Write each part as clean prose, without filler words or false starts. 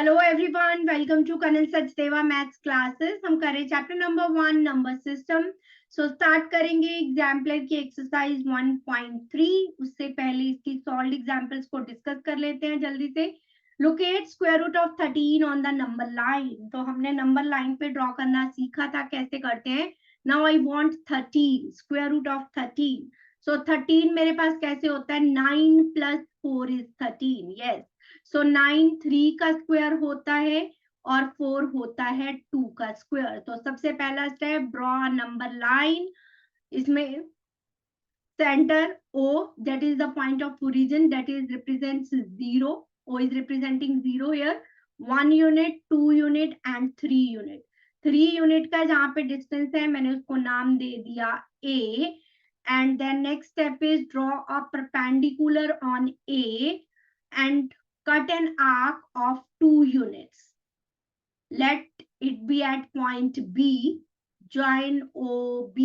Hello everyone, welcome to Kanal Sachdeva maths classes. हम कर रहे chapter number 1 number system. So start करेंगे एग्जाम्पलर की एक्सरसाइज 1.3। उससे पहले इसकी सॉल्व्ड एग्जाम्पल्स को डिस्कस कर लेते हैं जल्दी से। Locate square root of 13 on the number line. तो हमने नंबर लाइन पे ड्रॉ करना सीखा था, कैसे करते हैं। Now I want 13 square root of 13। So 13 मेरे पास कैसे होता है, 9 + 4 इज 13। यस, सो 9 3 का स्क्वायर होता है और 4 होता है 2 का स्क्वायर। तो सबसे पहला स्टेप, ड्रॉ नंबर लाइन। इसमें centre O, that is the point of origin, that is represents 0. O is representing 0 here. 1 unit, 2 unit and 3 unit. 3 unit का जहां पे डिस्टेंस है मैंने उसको नाम दे दिया A. And then next step is draw a perpendicular on A and cut an arc of 2 units. Let it be at point B. Join OB.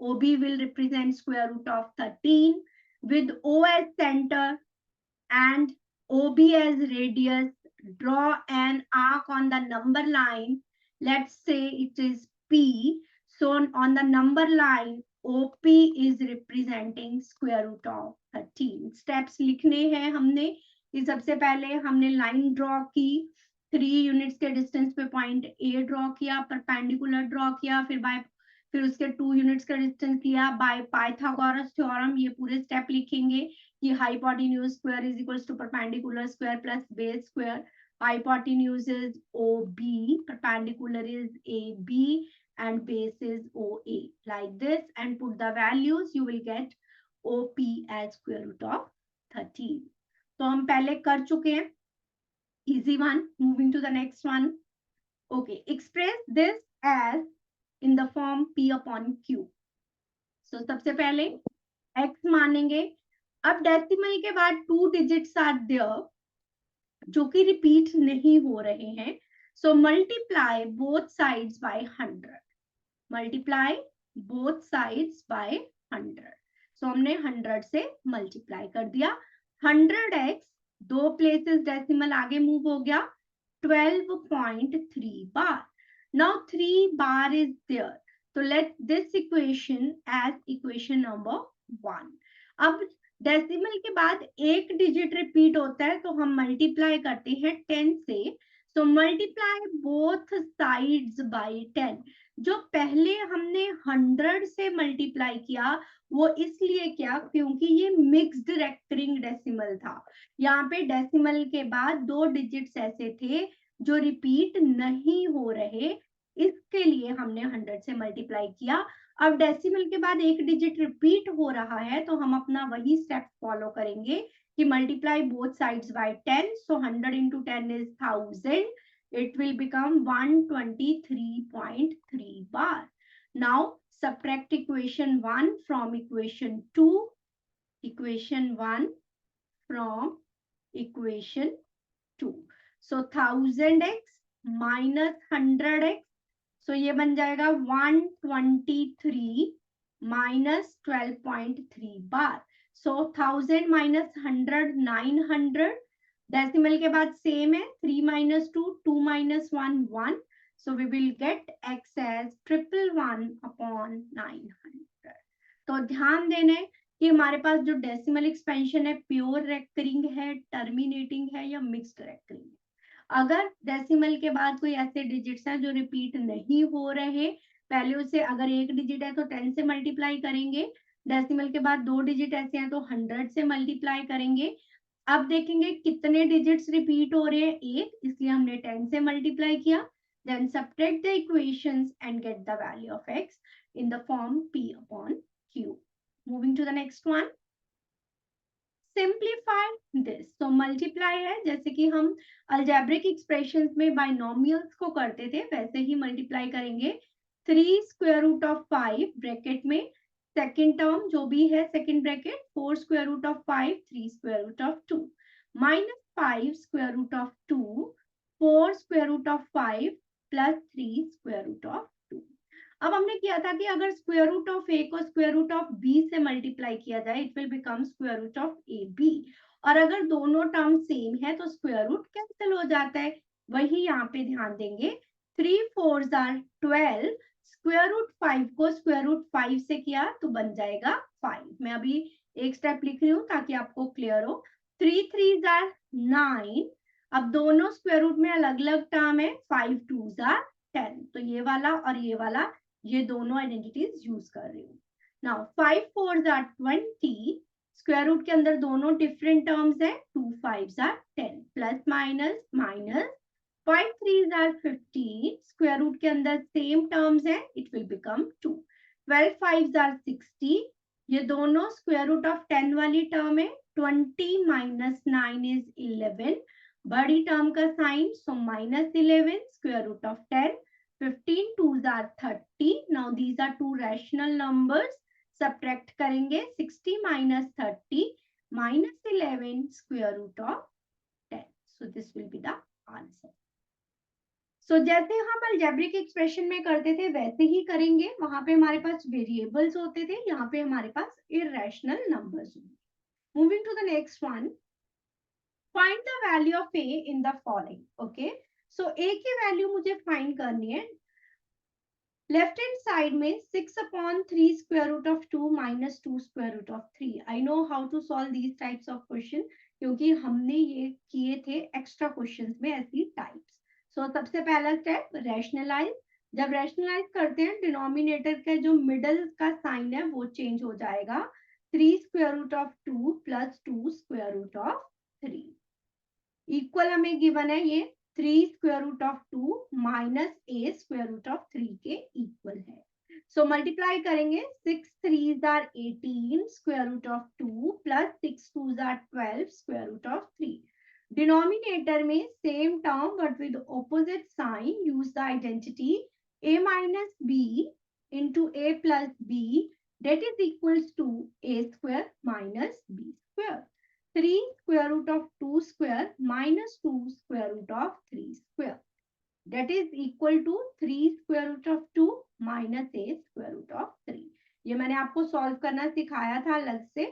OB will represent square root of 13 with O as center and OB as radius. Draw an arc on the number line. Let's say it is P. So on the number line, OP is representing square root of 13. Steps लिखने हैं हमने कि सबसे पहले हमने line draw की, 3 units के distance पे पॉइंट ए ड्रॉ किया, परपेंडिकुलर ड्रॉ किया, फिर उसके 2 यूनिट्स का डिस्टेंस लिया बाय पाइथागोरस थ्योरम। ये पूरे स्टेप लिखेंगे कि hypotenuse square is equals to perpendicular square plus base square. Hypotenuse is OB, perpendicular is AB, and base is OA. Like this, and put the values, you will get OP as square root of 13. तो हम पहले कर चुके हैं, easy one. Moving to the next one. Okay, express this as in the form P upon Q. So सबसे पहले x मानेंगे। अब डेसिमल के बाद 2 digits are there जो कि रिपीट नहीं हो रहे हैं। So multiply both sides by 100। Multiply both sides by 100। सो हमने 100 से मल्टीप्लाई कर दिया। 100x, 2 प्लेसेस डेसिमल आगे मूव हो गया, 12.3 bar. Now 3 bar is there, तो let this equation as equation number 1। अब डेसिमल के बाद एक डिजिट रिपीट होता है तो हम मल्टीप्लाई करते हैं 10 से। So multiply both sides by 10। जो पहले हमने 100 से मल्टीप्लाई किया वो इसलिए किया क्योंकि ये मिक्स्ड रेक्रिंग डेसिमल था। यहाँ पे डेसिमल के बाद 2 डिजिट्स ऐसे थे जो रिपीट नहीं हो रहे, इसके लिए हमने 100 से मल्टीप्लाई किया। अब डेसिमल के बाद एक डिजिट रिपीट हो रहा है तो हम अपना वही स्टेप फॉलो करेंगे कि multiply both sides by 10। So 100 into 10 is 1000. It will become 123.3 bar. Now subtract equation 1 from equation 2. Equation 1 from equation 2. So 1000x minus 100x. सो ये बन जाएगा 123 minus 12.3 बार। सो 1000 minus 100 900। डेसिमल के बाद सेम है, 3 minus 2 2 minus 1 1। So we will get x as 111 upon 900। तो ध्यान देना है कि हमारे पास जो डेसिमल एक्सपेंशन है प्योर रेकरिंग है, टर्मिनेटिंग है या मिक्स्ड रेकरिंग है। अगर डेसिमल के बाद कोई ऐसे डिजिट्स हैं जो रिपीट नहीं हो रहे, पहले उसे अगर एक डिजिट है तो 10 से मल्टीप्लाई करेंगे, डेसिमल के बाद 2 डिजिट ऐसे हैं तो 100 से मल्टीप्लाई करेंगे। अब देखेंगे कितने डिजिट्स रिपीट हो रहे हैं, एक, इसलिए हमने 10 से मल्टीप्लाई किया। Then subtract the equations and get the value of x in the form p upon q. Moving to the next one, simplify this. तो मल्टीप्लाई है, जैसे कि हम अलजेब्रिक एक्सप्रेशंस में बाइनोमियल्स को करते थे वैसे ही मल्टीप्लाई करेंगे। 3 स्क्वायर रूट ऑफ 5 ब्रैकेट में सेकंड टर्म जो भी है second bracket, 4 square root of 5 3 square root of 2 minus 5 square root of 2 4 square root of 5 plus 3 square root of 2। अब हमने किया था कि अगर स्क्वायर रूट ऑफ ए को स्क्वायर रूट ऑफ बी से मल्टीप्लाई किया जाए it will become square root of A B, और अगर दोनों टर्म सेम है तो स्क्वायर रूट कैंसिल हो जाता है। वही यहाँ पे ध्यान देंगे। 3 4s are 12, स्क्वायर रूट 5 को स्क्वायर रूट 5 से किया तो बन जाएगा 5। मैं अभी एक स्टेप लिख रही हूँ ताकि आपको क्लियर हो। 3 3s are 9, अब दोनों स्क्वायर रूट में अलग अलग टर्म है। 5 2s are 10, तो ये वाला और ये वाला, ये दोनों आइडेंटिटीज यूज कर रही हूँ। Now 5 4s are 20, square root के अंदर दोनों डिफरेंट टर्म्स है। 2 5s are 10, plus minus minus, 5 3s are 15, square root के अंदर सेम टर्म्स है, it will become 2। 12 5s are 60, ये दोनों स्क्वायर रूट ऑफ 10 वाली टर्म है। 20 minus 9 is 11, बड़ी टर्म का sign, so -11 square root of 10। 15 2s are 30, now these are two rational numbers, subtract करेंगे। 60 minus 30 minus 11 square root of 10, so this will be the answer। so जैसे हम algebraic expression में करते थे वैसे ही करेंगे। वहां पे हमारे पास वेरिएबल्स होते थे, यहाँ पे हमारे पास इरेशनल नंबर्स होंगे। Moving to the next one, find the value of a in the following. Okay, so a की वैल्यू मुझे फाइंड करनी है। लेफ्ट हैंड साइड में 6/3 square root of 2 minus 2 square root of 3। I know how to solve these types of question, क्योंकि हमने ये किए थे एक्स्ट्रा क्वेश्चंस में ऐसी टाइप्स। सो सबसे पहला स्टेप रैशनलाइज। जब रैशनलाइज करते हैं डिनोमिनेटर का जो मिडल का साइन है वो चेंज हो जाएगा। 3 square root of 2 plus 2 square root of 3 equal हमें गिवन है ये 3 square root of 2 minus a square root of 3 के इक्वल है। सो मल्टीप्लाई करेंगे। 6 3s are 18 square root of 2 plus 6 2s are 12 square root of 3। Denominator में same term but with opposite sign, use the identity a minus b into a plus b that is equals to a square minus b square। 3 square root of 2 square minus 2 square root of 3 square that is equal to 3 square root of 2 minus a square root of 3। ये मैंने आपको solve करना सिखाया था अलग से।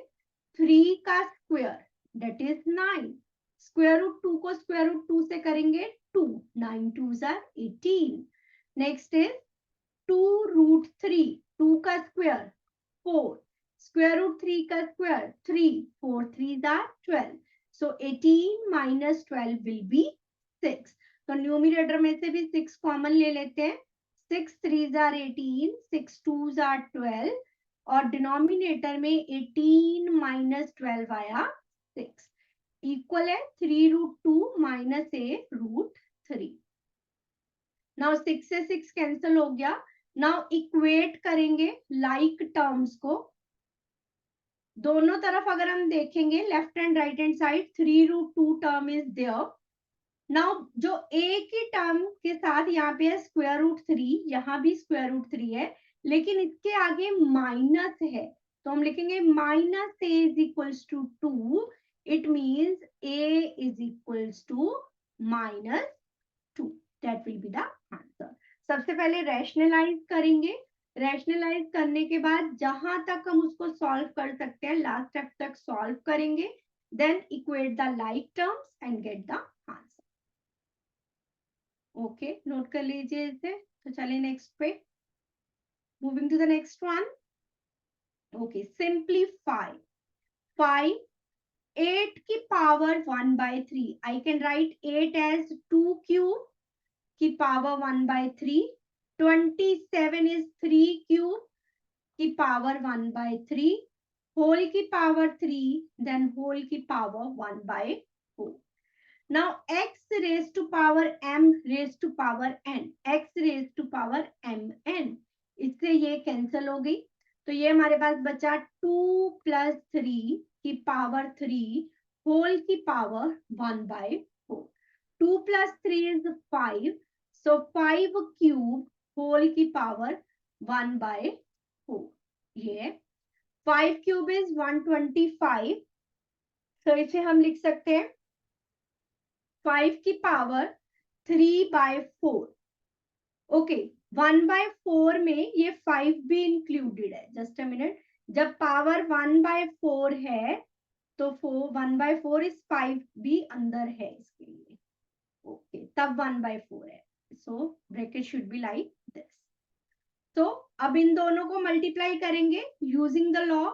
3 का square that is 9, square root 2 को स्क्वायर रूट 2 से करेंगे 2, 9 2s are 18। Next is 2 root 3, 2 का स्क्वायर 4, स्क्वायर रूट 3 का square 3, 4 3s are 12, so 18 minus 12 will be 6। तो न्यूमरेटर में से भी 6 कॉमन ले लेते हैं। 6 3s are 18, 6 2s are 12 और डिनोमिनेटर में 18 minus 12 आया 6, इक्वल है 3 root 2 minus a root 3। Now 6 से 6 कैंसिल हो गया। नाउ इक्वेट करेंगे लाइक टर्म्स को। दोनों तरफ अगर हम देखेंगे left and right hand side 3 root 2 term is there. Now जो a की टर्म के साथ यहाँ पे है स्क्वायर रूट 3, यहाँ भी स्क्वायर रूट 3 है, लेकिन इसके आगे माइनस है तो हम लिखेंगे minus a is equals to 2। It means a is equals to -2। That will be the answer. सबसे पहले रैशनलाइज करेंगे। रैशनलाइज करने के बाद जहां तक हम उसको सॉल्व कर सकते हैं लास्ट स्टेप तक सॉल्व करेंगे, then equate the like terms and get the answer. Okay, note कर लीजिए इसे। तो चलिए नेक्स्ट पे, moving to the next one. Okay, simplify 5 8 की power 1/3। I can write 8 as 2 cube की पावर 1/3। 27 is 3 cube की पावर 1/3, होल की पावर 3, then होल की power 1/4। now x raised to power m raised to power n, x raised to power mn, इससे ये cancel हो गई। तो ये हमारे पास बचा 2 + 3 की पावर 3 होल की power 1/4। 2 + 3 is 5, so 5 cube whole की पावर 1/4। ये 5 क्यूब इज 125, तो इसे हम लिख सकते हैं 5 की पावर 3/4। ओके, 1/4 में ये 5 भी इंक्लूडेड है। जस्ट अ मिनट, जब पावर 1/4 है तो 1/4 इस 5 भी अंदर है इसके लिए। ओके, तब 1/4 है. So bracket should be like this. तो अब इन दोनों को मल्टीप्लाई करेंगे using the law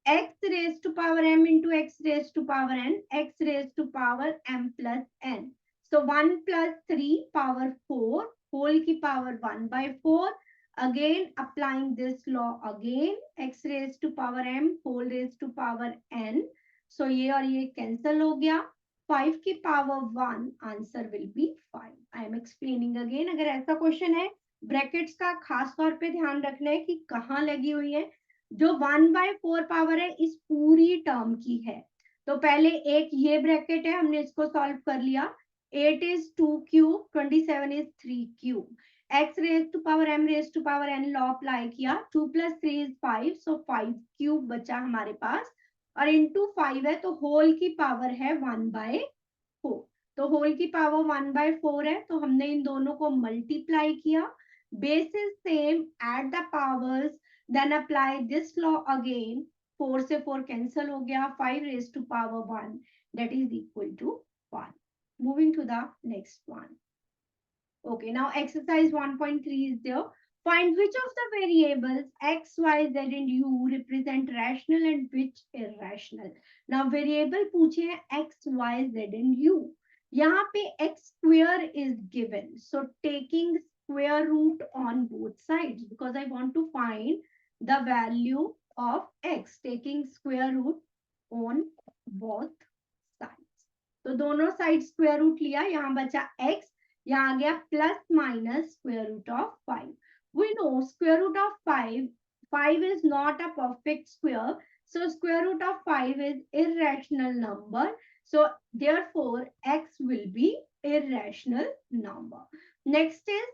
x raise to power m into x raise to power n, x raise to power m plus n. So 1 plus 3 power 4 whole की power 1/4. Again applying this law again, x raised to power m whole raised to power n. So ये और ये cancel हो गया. 5 की power 1 answer will be 5. I am explaining again. अगर ऐसा question है ब्रैकेट्स का खास तौर पे ध्यान रखना है कि कहाँ लगी हुई है. जो 1/4 पावर है इस पूरी टर्म की है. तो पहले एक ये ब्रैकेट है, हमने इसको सॉल्व कर लिया. 8 is 2 cube, 27 is 3 cube. x raised to power m raised to power n law apply किया. 2 plus 3 is 5, so 5 cube बचा हमारे पास. और इंटू 5 है तो होल की पावर है 1/4. तो होल की पावर 1/4 है तो हमने इन दोनों को मल्टीप्लाई किया. Bases same, add the powers, then apply this law again. 4 से 4 cancel हो गया. 5 raised to power 1 that is equal to 1. Moving to the next one. Okay, now exercise 1.3 is there. Find which of the variables x, y, z and u represent rational and which irrational. Now variable पूछे हैं x, y, z and u. यहाँ पे x square is given. So taking square root on both sides because I want to find the value of x, taking square root on both sides. तो दोनों side square root लिया. यहाँ बचा x, यहाँ आ गया plus minus square root of 5. We know square root of 5 is not a perfect square, so square root of 5 is irrational number. So therefore x will be irrational number. Next is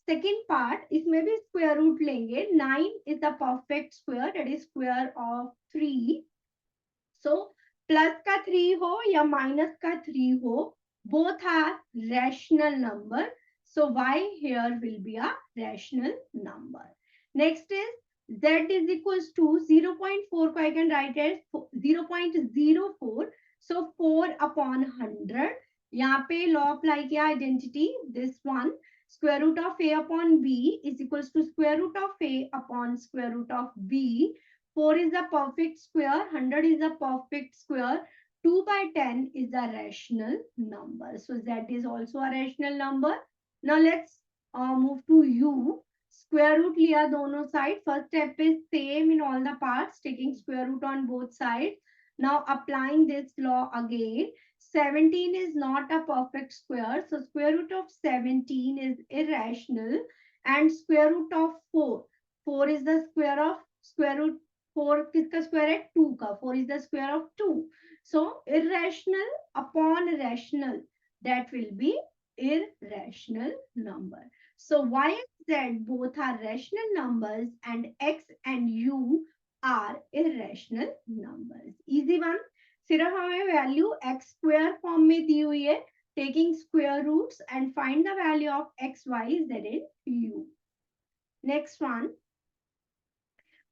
second part. इसमें भी square root लेंगे. 9 is the perfect square, that is square of 3. So plus का 3 हो या minus का 3 हो, both are rational number. So y here will be a rational number. Next is z is equals to 0.4 को I can write as 0.04. So 4 upon 100. यहाँ पे law apply किया identity. This one, square root of a upon b is equals to square root of a upon square root of b. 4 is a perfect square, 100 is a perfect square, 2/10 is a rational number. So z is also a rational number. Now let's move to u. Square root लिया दोनों side. First step is same in all the parts, taking square root on both sides. Now applying this law again. 17 is not a perfect square, so square root of 17 is irrational, and square root of 4. 4 is the square of square root 4 किसका square है 2 का. 4 is the square of 2. So irrational upon rational, that will be irrational number. So y and z both are rational numbers and x and u are irrational numbers. Easy one. सिर्फ हमें value x square form में दी हुई है. Taking square roots and find the value of x, y, z and u. Next one.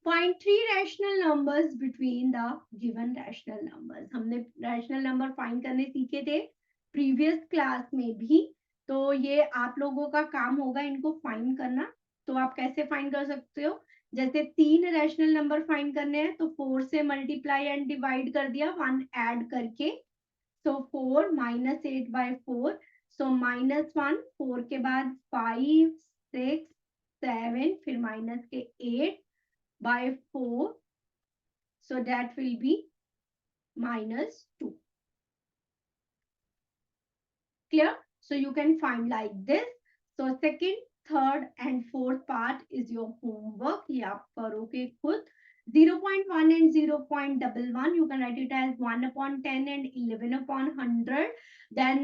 Find 3 rational numbers between the given rational numbers. हमने rational number find करने सीखे थे previous class में भी. तो ये आप लोगों का काम होगा इनको find करना. तो आप कैसे find कर सकते हो? जैसे 3 रैशनल नंबर फाइंड करने हैं तो 4 से मल्टीप्लाई एंड डिवाइड कर दिया 1 ऐड करके. सो 4 माइनस 8/4. सो -1, 4 के बाद 5, 6, 7, फिर माइनस के 8/4. So that will B -2. Clear? So you can find like this. So second, third and fourth part is your homework. ये आप करोगे खुद. 0.1 and 0.11 you can write it as 1/10 and 11/100. Then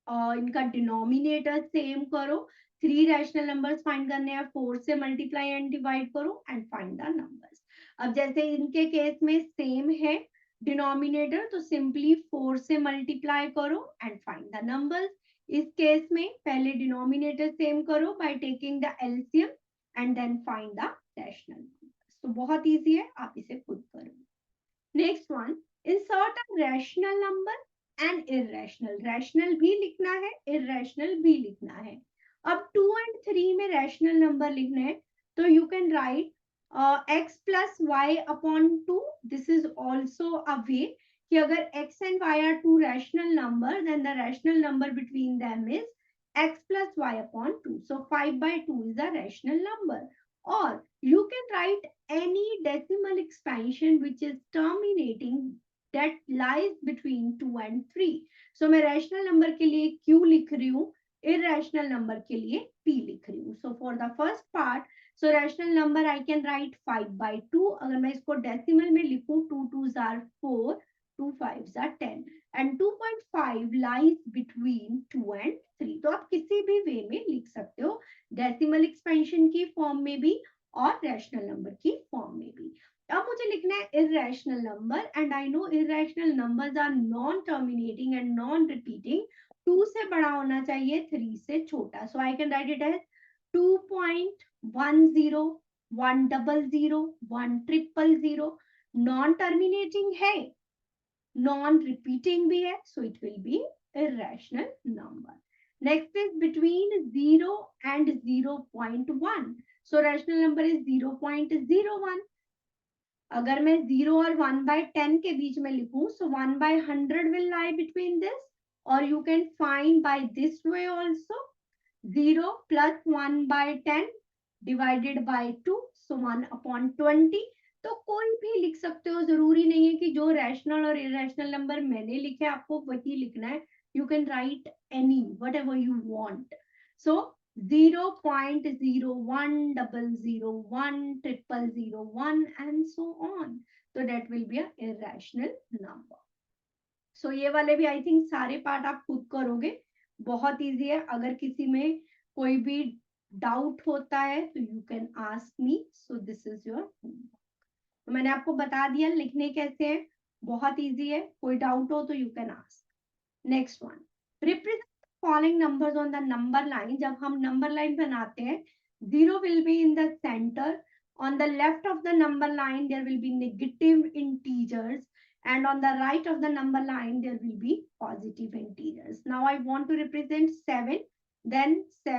इनका denominator same करो. 3 rational numbers find करने हैं. 4 से multiply and divide करो and find the numbers. अब जैसे इनके केस में same है denominator, तो simply 4 से multiply करो and find the numbers. इस केस में पहले डिनोमिनेटर सेम करो by taking the LCM and then find the rational numbers. तो बहुत इजी है, आप इसे खुद करो. Next one, insert a rational number and irrational. Rational भी लिखना है, irrational भी लिखना है. अब 2 and 3 में rational number लिखना है, तो you can write x plus y upon 2. This is also a way कि अगर x and y are two rational number, then the rational number between them is x plus y upon 2. So 5 by 2 is a rational number. Or you can write any decimal expansion which is terminating that lies between 2 and 3. So मैं rational number के लिए Q लिख रही हूँ, irrational number के लिए P लिख रही हूँ. So for the first part, so rational number I can write 5 by 2. अगर मैं इसको decimal में लिखूं, 2 2s are 4, 2 5s are 10, and 2.5 lies between 2 and 3. तो आप किसी भी वे में लिख सकते हो, decimal expansion की फॉर्म में भी और rational number की फॉर्म में भी. अब मुझे लिखना है irrational number, and I know irrational numbers are non-terminating and non-repeating. 2 से बड़ा होना चाहिए, 3 से छोटा. So I can write it as 2.10, 100, 100, non-terminating है, non-repeating भी है, so it will be irrational number. Next is between 0 and 0.1. So rational number is 0.01. अगर मैं 0 और 1 by 10 के बीच में लिखूं, so 1 by 100 will lie between this, or you can find by this way also. 0 plus 1 by 10 divided by 2, so 1 upon 20. तो कोई भी लिख सकते हो, जरूरी नहीं है कि जो रैशनल और इरेशनल नंबर मैंने लिखे आपको वही लिखना है. You can write any, whatever you want. So 0.01, 001, 0001, and so on. So that will be an irrational number. So ये वाले भी आई थिंक सारे पार्ट आप खुद करोगे, बहुत इजी है. अगर किसी में कोई भी डाउट होता है तो you can ask me. So this is your homework. तो मैंने आपको बता दिया लिखने कैसे है, बहुत इजी है. कोई डाउट हो तो you can ask. Next one, represent following numbers on the number line. जब हम नंबर लाइन बनाते हैं, 0 will be in the center. On the left of the number line there will be negative integers, and on the right of the number line there will be positive integers. Now I want to represent 7, then 7